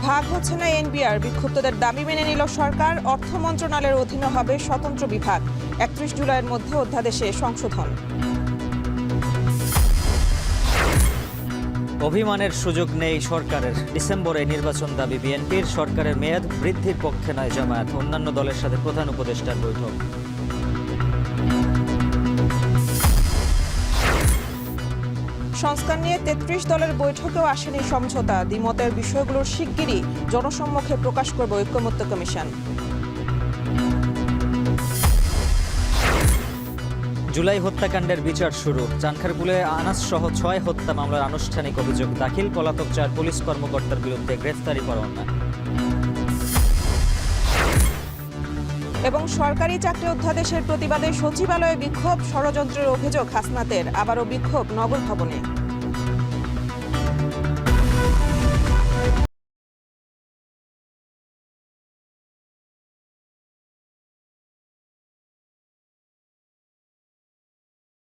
ভাগ হচ্ছে না এনবিআর, বিক্ষুব্ধদের দাবি মেনে নিল সরকার। অর্থ মন্ত্রণালয়ের অধীনে হবে স্বতন্ত্র বিভাগ। 31 জুলাইয়ের মধ্যে অধ্যাদেশে সংশোধন। অভিমানের সুযোগ নেই সরকারের। ডিসেম্বরে নির্বাচন দাবি বিএনপির। সরকারের মেয়াদ বৃদ্ধির পক্ষে নয় জামায়াত। অন্যান্য দলের সাথে প্রধান উপদেষ্টার বৈঠক। সংস্কার নিয়ে 33 দলের বৈঠকেও আসেনি সমঝোতা। দ্বিমতের বিষয়গুলোর শিগগিরই জনসম্মুখে প্রকাশ করবে ঐকমত্য কমিশন। জুলাই হত্যাকাণ্ডের বিচার শুরু। চানখারপুলে আনাস সহ 6 হত্যা মামলার আনুষ্ঠানিক অভিযোগ দাখিল। পলাতক 4 পুলিশ কর্মকর্তার বিরুদ্ধে গ্রেফতারি পরোয়ানা। এবং সরকারি চাকরি অধ্যাদেশের প্রতিবাদে সচিবালয়ে বিক্ষোভ। ষড়যন্ত্রের অভিযোগ হাসনাতের। আবারও বিক্ষোভ নগর ভবনে।